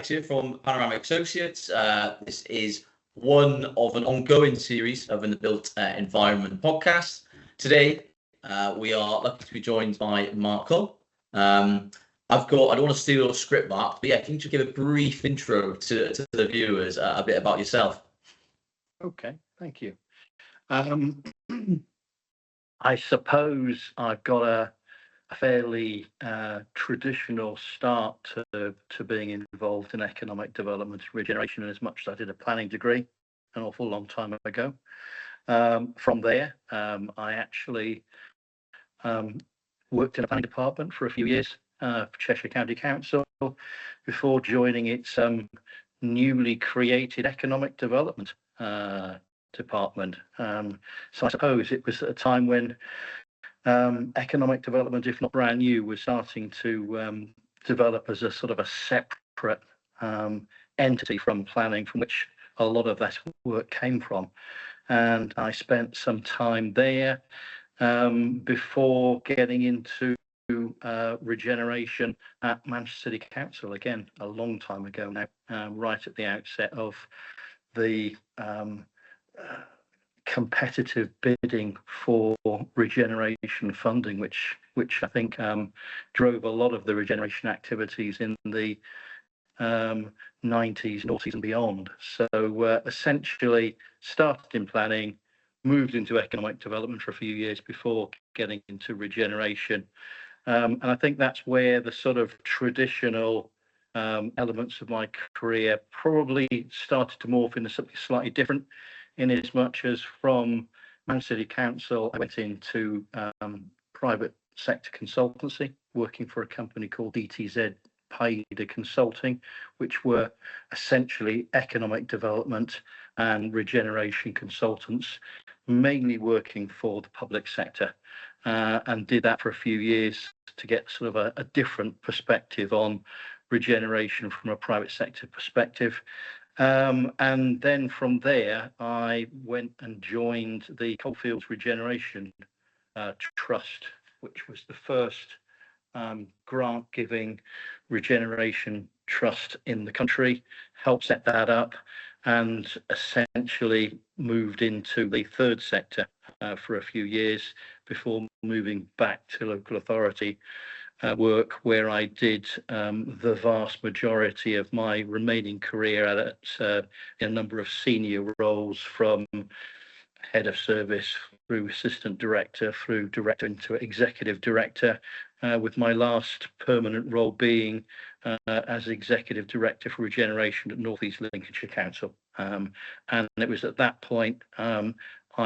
Alex here from Panoramic Associates. This is one of an ongoing series of an built environment podcast. Today, we are lucky to be joined by Marc. I don't want to steal your script, Marc, but yeah, can you just give a brief intro to the viewers, a bit about yourself? Okay, thank you. I suppose I've got a fairly traditional start to being involved in economic development and regeneration, in as much as I did a planning degree an awful long time ago. From there, I actually worked in a planning department for a few years for Cheshire County Council before joining its newly created economic development department. So I suppose it was at a time when economic development, if not brand new, was starting to develop as a sort of a separate entity from planning, from which a lot of that work came from. And I spent some time there before getting into regeneration at Manchester City Council, again, a long time ago now, right at the outset of the competitive bidding for regeneration funding, which I think drove a lot of the regeneration activities in the 90s, noughties and beyond. So essentially started in planning, moved into economic development for a few years before getting into regeneration. And I think that's where the sort of traditional elements of my career probably started to morph into something slightly different, in as much as from Manchester City Council, I went into private sector consultancy, working for a company called DTZ Paida Consulting, which were essentially economic development and regeneration consultants, mainly working for the public sector, and did that for a few years to get sort of a different perspective on regeneration from a private sector perspective. And then from there, I went and joined the Coalfields Regeneration Trust, which was the first grant-giving regeneration trust in the country, helped set that up, and essentially moved into the third sector for a few years before moving back to local authority work, where I did the vast majority of my remaining career at a number of senior roles, from head of service through assistant director, through director into executive director, with my last permanent role being as executive director for regeneration at North East Lincolnshire Council. And it was at that point I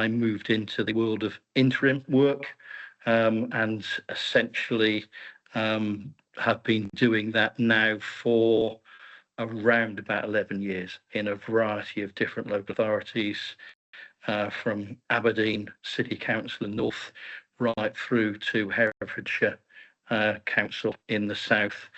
moved into the world of interim work, and essentially have been doing that now for around about 11 years in a variety of different local authorities, from Aberdeen City Council in North right through to Herefordshire Council in the south.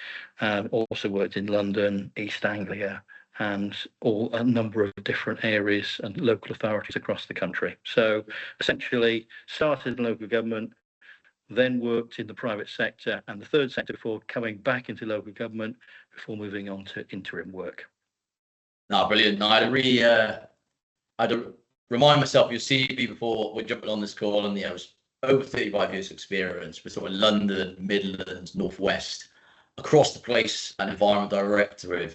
Also worked in London, East Anglia, and a number of different areas and local authorities across the country. So essentially started in local government, then worked in the private sector and the third sector before coming back into local government before moving on to interim work. No, brilliant. No, I'd remind myself of your CV before we're jumping on this call, and it was over 35 years experience with sort of London, Midlands, Northwest, across the place, an environment director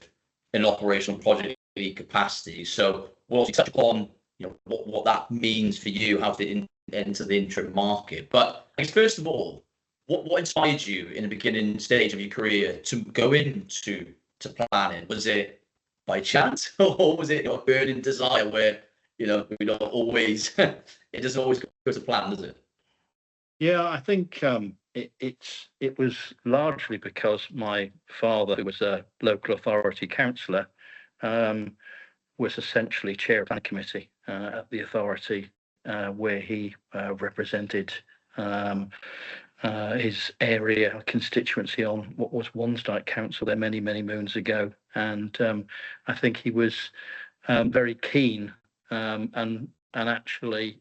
in operational project capacity. So we'll also touch upon what that means for you, how to enter the interim market. But I guess first of all, what inspired you in the beginning stage of your career to go into planning? Was it by chance, or was it your burning desire where we don't always it doesn't always go to plan, does it? Yeah, I think it was largely because my father, who was a local authority councillor, was essentially chair of the committee at the authority where he represented his area constituency on what was Wansdyke Council there many moons ago. And I think he was very keen and actually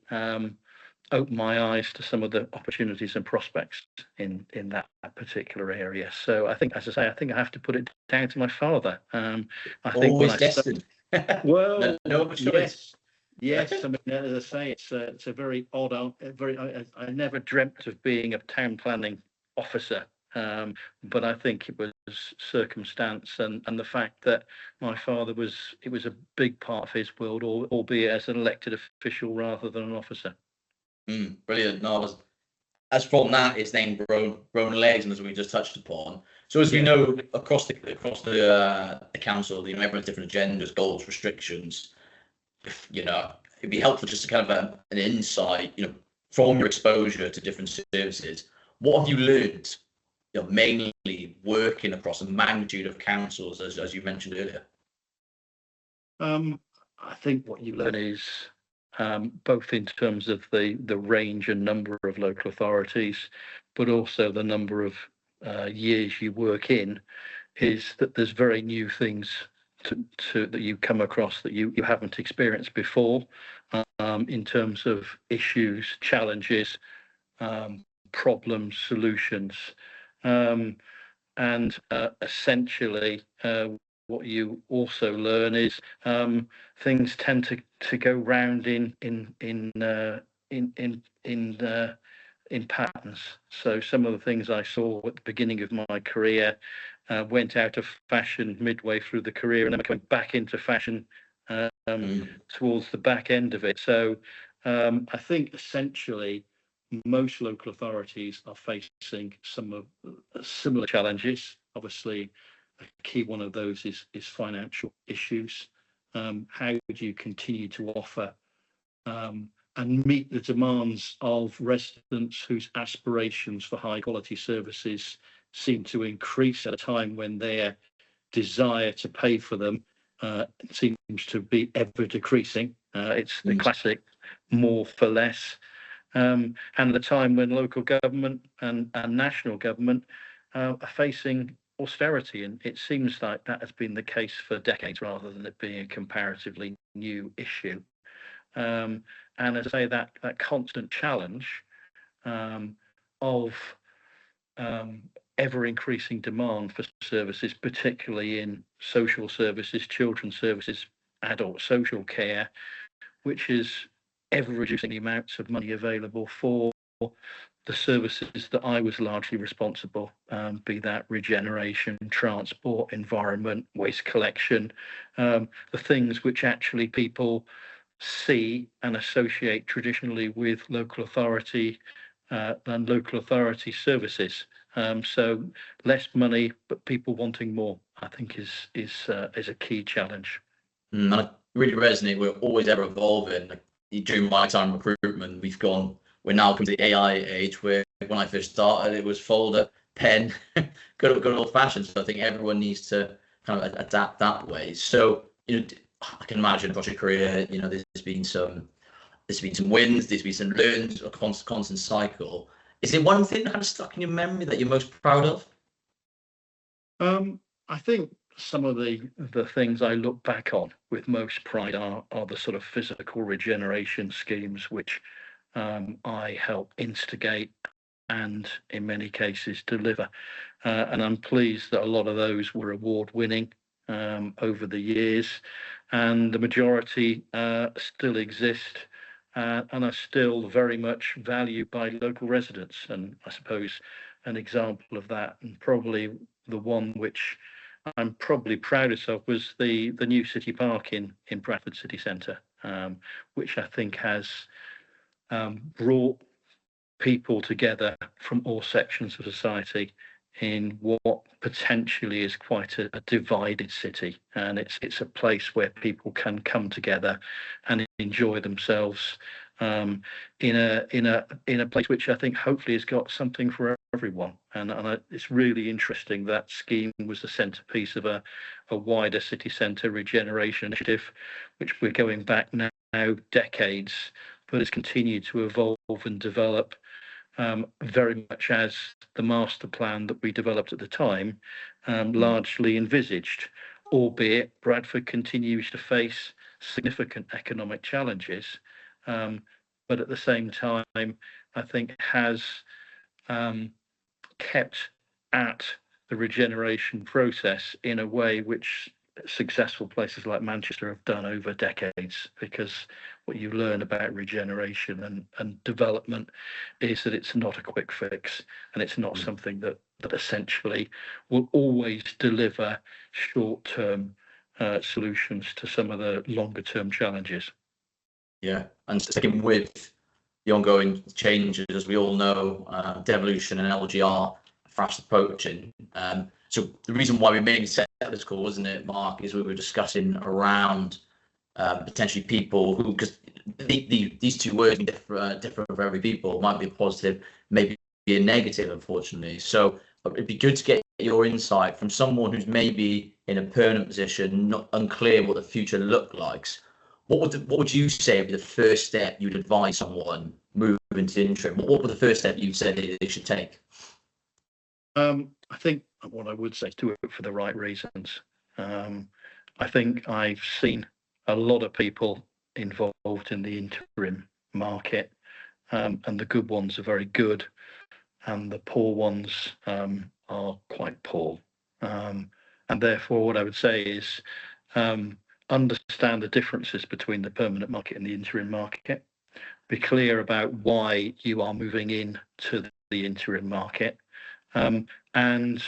opened my eyes to some of the opportunities and prospects in that particular area. So I think, as I say, I think I have to put it down to my father. I think when Always I destined. well, No other choice. yes. I mean, as I say, it's a very odd, I never dreamt of being a town planning officer. But I think it was circumstance and the fact that my father it was a big part of his world, albeit as an elected official rather than an officer. Brilliant. No, as from that, it's then grown legs, and as we just touched upon. So as we know, across the council, everyone's different agendas, goals, restrictions. If it'd be helpful just to kind of an insight, from your exposure to different services. What have you learned, mainly working across a magnitude of councils, as you mentioned earlier? I think what you learn is both in terms of the range and number of local authorities, but also the number of years you work in, is that there's very new things that you come across that you haven't experienced before, in terms of issues, challenges, problems, solutions, and essentially what you also learn is things tend to go round in patterns. So some of the things I saw at the beginning of my career went out of fashion midway through the career, and then went back into fashion towards the back end of it. So I think essentially most local authorities are facing some of similar challenges. Obviously, a key one of those is financial issues. How do you continue to offer and meet the demands of residents whose aspirations for high quality services seem to increase at a time when their desire to pay for them seems to be ever decreasing? It's the classic more for less. And at a time when local government and national government are facing austerity, and it seems like that has been the case for decades rather than it being a comparatively new issue. And as I say, that constant challenge of ever increasing demand for services, particularly in social services, children's services, adult social care, which is ever reducing the amounts of money available for the services that I was largely responsible, be that regeneration, transport, environment, waste collection, the things which actually people see and associate traditionally with local authority and local authority services. So less money, but people wanting more, I think is a key challenge. And I really resonate. We're always ever evolving. Like, during my time in recruitment, we're now coming to the AI age, where when I first started, it was folder, pen, good old fashioned. So I think everyone needs to kind of adapt that way. So, I can imagine across your career, there's been some wins, there's been some learns, a constant cycle. Is there one thing that kind of stuck in your memory that you're most proud of? I think some of the things I look back on with most pride are the sort of physical regeneration schemes which I help instigate and in many cases deliver. And I'm pleased that a lot of those were award winning over the years, and the majority still exist and are still very much valued by local residents. And I suppose an example of that, and probably the one which I'm probably proudest of, was the new city park in Bradford city centre, which I think has brought people together from all sections of society in what potentially is quite a divided city, and it's a place where people can come together and enjoy themselves in a place which I think hopefully has got something for everyone. And it's really interesting that scheme was the centrepiece of a wider city centre regeneration initiative, which we're going back now decades, but it's continued to evolve and develop very much as the master plan that we developed at the time largely envisaged, albeit Bradford continues to face significant economic challenges. but at the same time, I think has kept at the regeneration process in a way which successful places like Manchester have done over decades, because what you learn about regeneration and development is that it's not a quick fix, and it's not something that essentially will always deliver short-term solutions to some of the longer-term challenges. Yeah, and sticking with the ongoing changes, as we all know, devolution and LGR fast approaching. So the reason why we mainly set this call, wasn't it, Mark, is we were discussing around potentially people who, because these two words different for every people, might be a positive, maybe be a negative, unfortunately. So it'd be good to get your insight from someone who's maybe in a permanent position, not unclear what the future look like. What would you say would be the first step you'd advise someone moving to interim? What would the first step you'd say they should take? I think what I would say is do it for the right reasons. I think I've seen a lot of people involved in the interim market, and the good ones are very good, and the poor ones are quite poor. And therefore, what I would say is understand the differences between the permanent market and the interim market. Be clear about why you are moving in to the interim market. And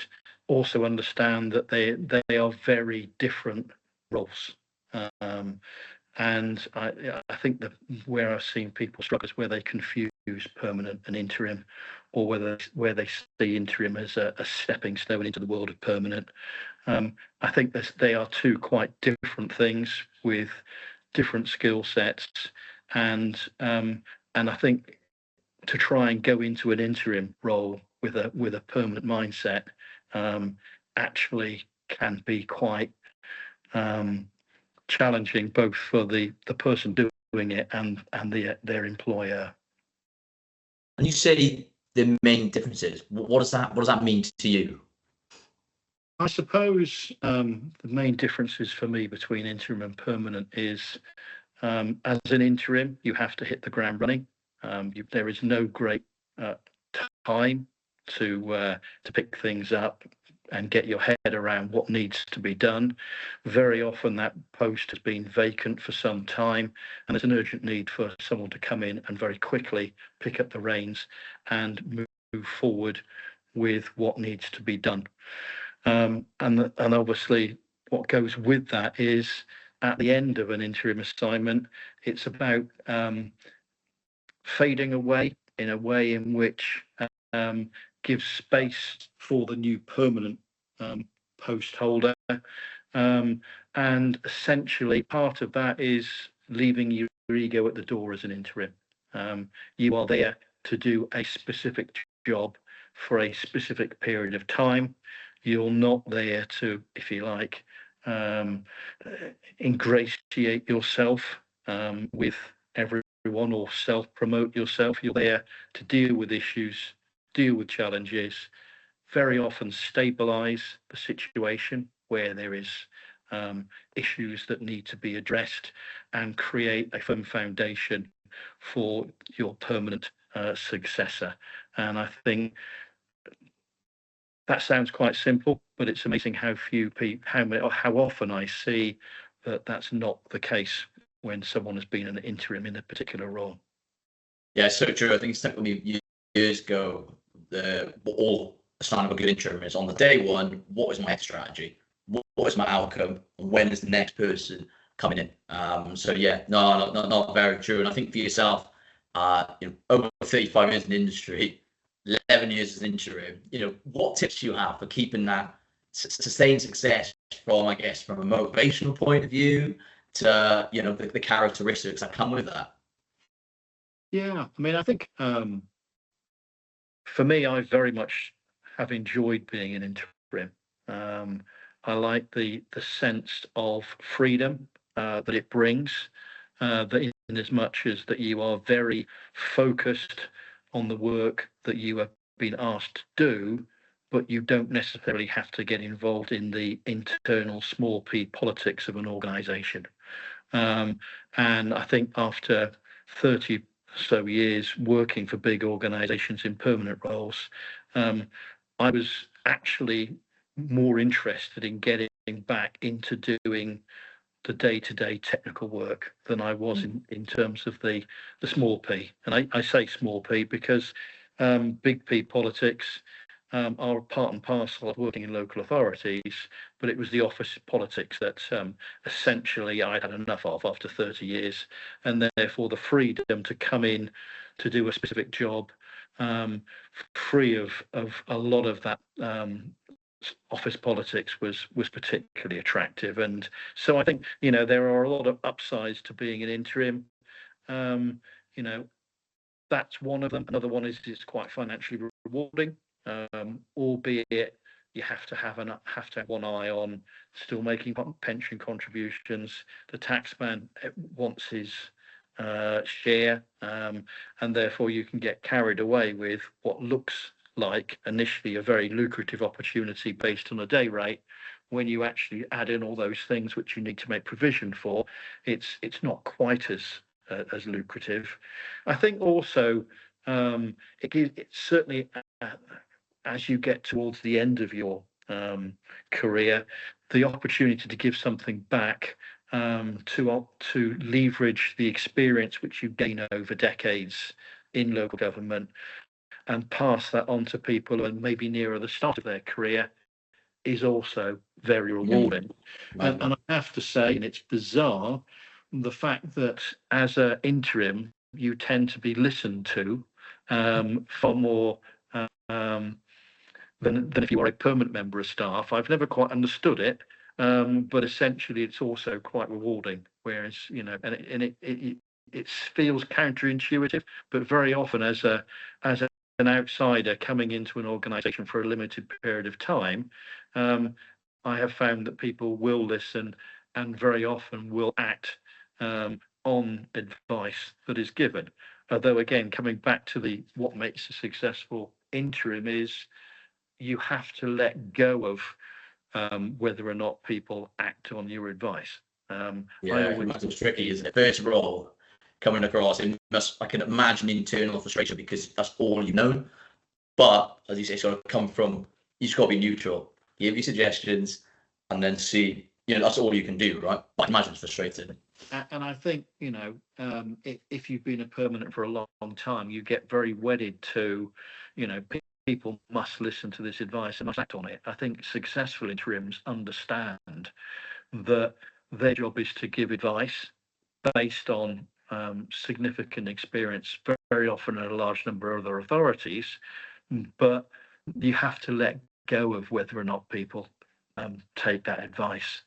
also understand that they are very different roles. And I think that where I've seen people struggle is where they confuse permanent and interim, or where they see interim as a stepping stone into the world of permanent. I think they are two quite different things with different skill sets, and I think to try and go into an interim role with a permanent mindset actually can be quite challenging, both for the person doing it and their employer. And you say the main differences. What does that mean to you? I suppose the main differences for me between interim and permanent is, as an interim, you have to hit the ground running. There is no great time to pick things up and get your head around what needs to be done. Very often that post has been vacant for some time, and there's an urgent need for someone to come in and very quickly pick up the reins and move forward with what needs to be done. And obviously what goes with that is, at the end of an interim assignment, it's about fading away in a way in which gives space for the new permanent post holder. And essentially part of that is leaving your ego at the door as an interim. You are there to do a specific job for a specific period of time. You're not there to, if you like, ingratiate yourself with everyone or self-promote yourself. You're there to deal with issues, deal with challenges, very often stabilize the situation where there is issues that need to be addressed, and create a firm foundation for your permanent successor. And I think that sounds quite simple, but it's amazing how few people, how often I see that that's not the case when someone has been an interim in a particular role. Yeah, so true. I think it's with me years ago. All a sign of a good interim is on the day one, what is my strategy? What is my outcome? And when is the next person coming in? So yeah, not very true. And I think for yourself, over 35 years in the industry, 11 years as interim, what tips do you have for keeping that sustained success from a motivational point of view to, the characteristics that come with that? Yeah, I mean, I think for me, I very much have enjoyed being an interim. I like the sense of freedom that it brings, that in as much as that you are very focused on the work that you have been asked to do, but you don't necessarily have to get involved in the internal small p politics of an organisation. And I think after 30 so years working for big organisations in permanent roles, I was actually more interested in getting back into doing the day-to-day technical work than I was in terms of the small p. And I say small p because big P politics are part and parcel of working in local authorities, but it was the office politics that essentially I had enough of after 30 years, and therefore the freedom to come in to do a specific job, free of a lot of that office politics was particularly attractive. And so I think, you know, there are a lot of upsides to being an interim. You know, that's one of them. Another one is it's quite financially rewarding, albeit you have to have one eye on still making pension contributions. The taxman wants his share, and therefore you can get carried away with what looks like initially a very lucrative opportunity based on a day rate. When you actually add in all those things which you need to make provision for, it's not quite as lucrative. I think also it's certainly as you get towards the end of your career, the opportunity to give something back, to leverage the experience which you gain over decades in local government and pass that on to people who are maybe nearer the start of their career, is also very rewarding. And I have to say, and it's bizarre, the fact that as an interim, you tend to be listened to far more than if you are a permanent member of staff. I've never quite understood it, but essentially it's also quite rewarding. Whereas, you know, and it feels counterintuitive, but very often as an outsider coming into an organisation for a limited period of time, I have found that people will listen and very often will act on advice that is given. Although again, coming back to what makes a successful interim is you have to let go of whether or not people act on your advice. It's tricky, isn't it? First of all, coming across, I can imagine internal frustration because that's all you've known. But as you say, sort of come from, you just got to be neutral, give your suggestions, and then see. You know, that's all you can do, right? But I can imagine it's frustrating. And I think, you know, if you've been a permanent for a long time, you get very wedded to, you know, people must listen to this advice and must act on it. I think successful interims understand that their job is to give advice based on significant experience, very often at a large number of other authorities, but you have to let go of whether or not people take that advice.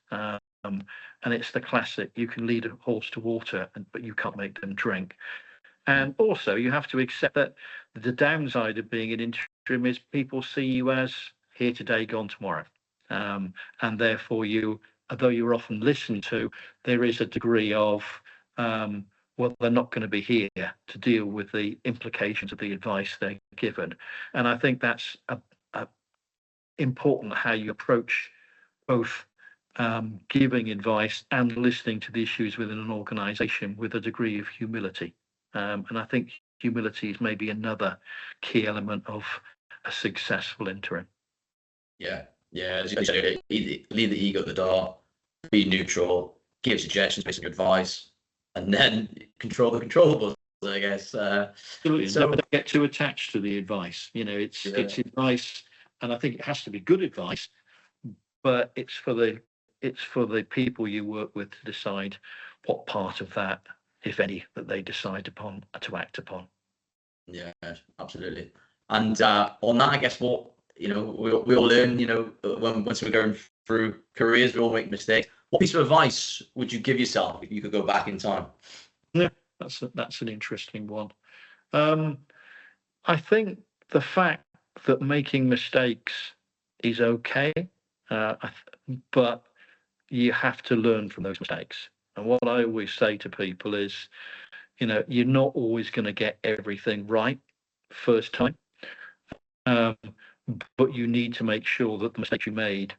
And it's the classic, you can lead a horse to water, but you can't make them drink. And also you have to accept that the downside of being an interim is people see you as here today, gone tomorrow. And therefore although you're often listened to, there is a degree of, well, they're not going to be here to deal with the implications of the advice they're given. And I think that's important how you approach both giving advice and listening to the issues within an organisation with a degree of humility. And I think humility is maybe another key element of a successful interim. Yeah, as you say, leave the ego at the door, be neutral, give suggestions based on your advice, and then control the controllables, I guess. Absolutely. So don't get too attached to the advice. You know, it's advice, and I think it has to be good advice, but it's for the people you work with to decide what part of that, if any, that they decide upon to act upon. Yeah, absolutely. And on that, I guess what, you know, we all learn, you know, once we're going through careers, we all make mistakes. What piece of advice would you give yourself if you could go back in time? Yeah, that's an interesting one. I think the fact that making mistakes is okay, but you have to learn from those mistakes. And what I always say to people is, you know, you're not always going to get everything right first time, but you need to make sure that the mistakes you made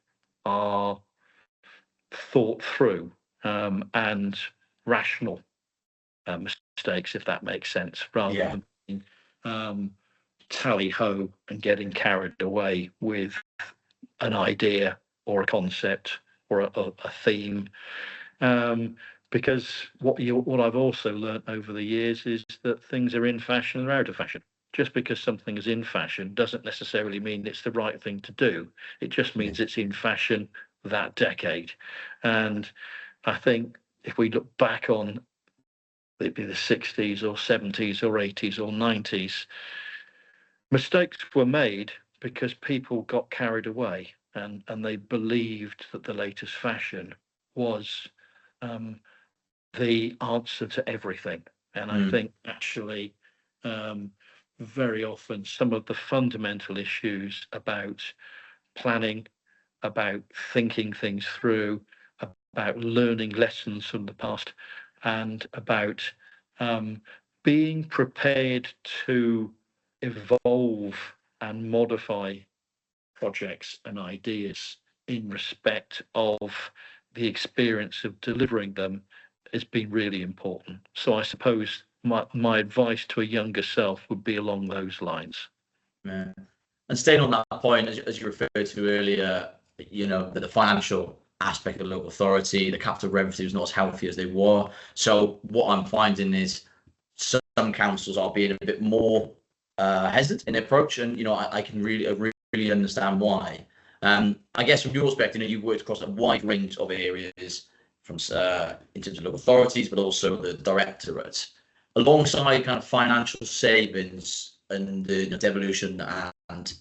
are thought through and rational. mistakes, if that makes sense, rather Yeah. than being, tally ho and getting carried away with an idea or a concept or a theme. Because what I've also learnt over the years is that things are in fashion or out of fashion. Just because something is in fashion doesn't necessarily mean it's the right thing to do. It just means it's in fashion that decade. And I think if we look back on maybe the 60s or 70s or 80s or 90s, mistakes were made because people got carried away and they believed that the latest fashion was the answer to everything. And I think actually, very often some of the fundamental issues about planning, about thinking things through, about learning lessons from the past, and about being prepared to evolve and modify projects and ideas in respect of the experience of delivering them has been really important. So I suppose my advice to a younger self would be along those lines. Yeah. And staying on that point, as you referred to earlier, you know, the financial aspect of local authority, the capital revenue is not as healthy as they were. So what I'm finding is some councils are being a bit more hesitant in their approach, and you know, I can really understand why. I guess from your perspective, you know, you've worked across a wide range of areas from in terms of local authorities, but also the directorate, alongside kind of financial savings and the, you know, devolution and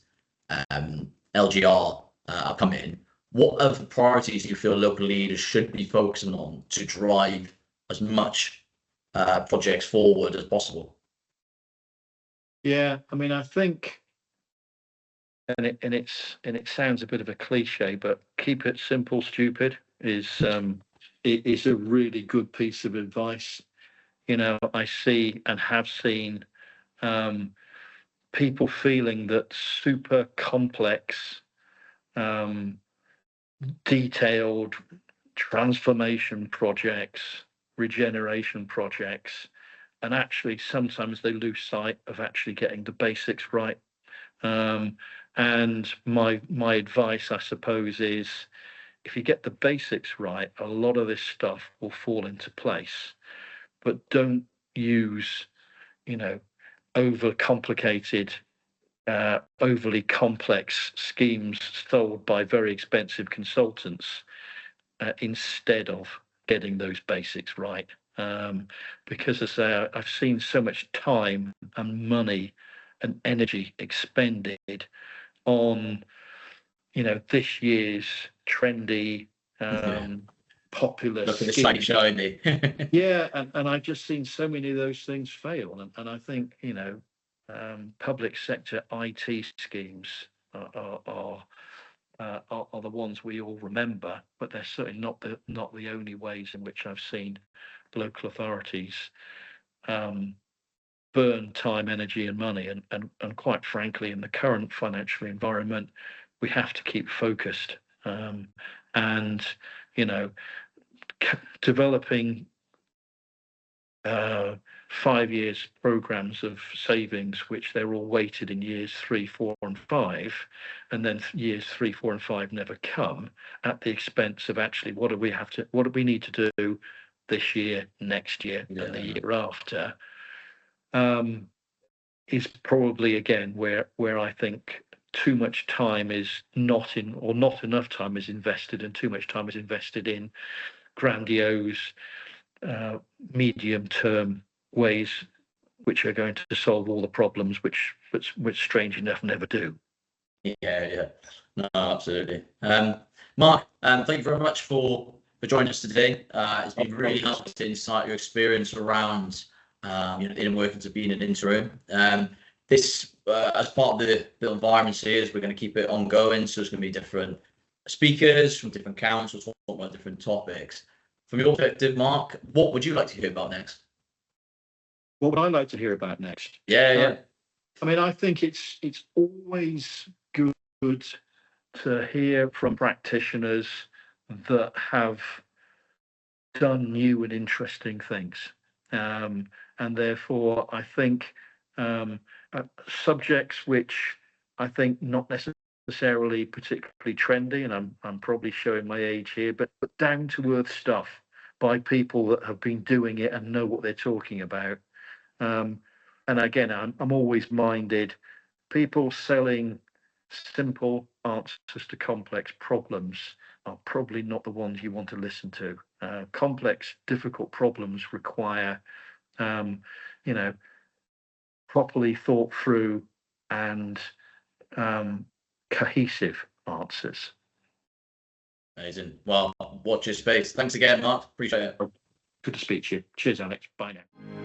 LGR are coming in. What of the priorities do you feel local leaders should be focusing on to drive as much projects forward as possible? Yeah, I mean, I think, and it sounds a bit of a cliche, but keep it simple, stupid is a really good piece of advice. You know, I see and have seen people feeling that super complex, detailed transformation projects, regeneration projects, and actually sometimes they lose sight of actually getting the basics right. And my advice, I suppose, is if you get the basics right, a lot of this stuff will fall into place. But don't use, you know, overcomplicated, overly complex schemes sold by very expensive consultants instead of getting those basics right. Because as I say, I've seen so much time and money and energy expended on, you know, this year's trendy, popular Look at the shiny shiny. Yeah, and I've just seen so many of those things fail, and I think, you know, public sector IT schemes are the ones we all remember, but they're certainly not the only ways in which I've seen local authorities burn time, energy, and money. And quite frankly, in the current financial environment, we have to keep focused. And you know, developing 5 years programs of savings, which they're all weighted in years 3, 4, and 5, and then years 3, 4, and 5 never come, at the expense of actually what do we need to do this year, next year, and the year after, is probably again where I think too much time is not enough time is invested, and too much time is invested in grandiose medium-term ways which are going to solve all the problems, which strange enough never do. Yeah, no, absolutely. Marc, thank you very much for joining us today. It's been really helpful to insight your experience around you know, the inner workings of being an interim. This as part of the environment series, we're going to keep it ongoing, so there's going to be different speakers from different councils talking about different topics. From your perspective, Marc, what would you like to hear about next? What would I like to hear about next? Yeah. I mean, I think it's always good to hear from practitioners that have done new and interesting things. and therefore I think subjects which I think not necessarily particularly trendy, and I'm probably showing my age here, but down to earth stuff by people that have been doing it and know what they're talking about. And again, I'm always minded, people selling simple answers to complex problems are probably not the ones you want to listen to. Complex, difficult problems require, properly thought through and cohesive answers. Amazing. Well, watch your space. Thanks again, Mark. Appreciate it. Good to speak to you. Cheers, Alex. Bye now.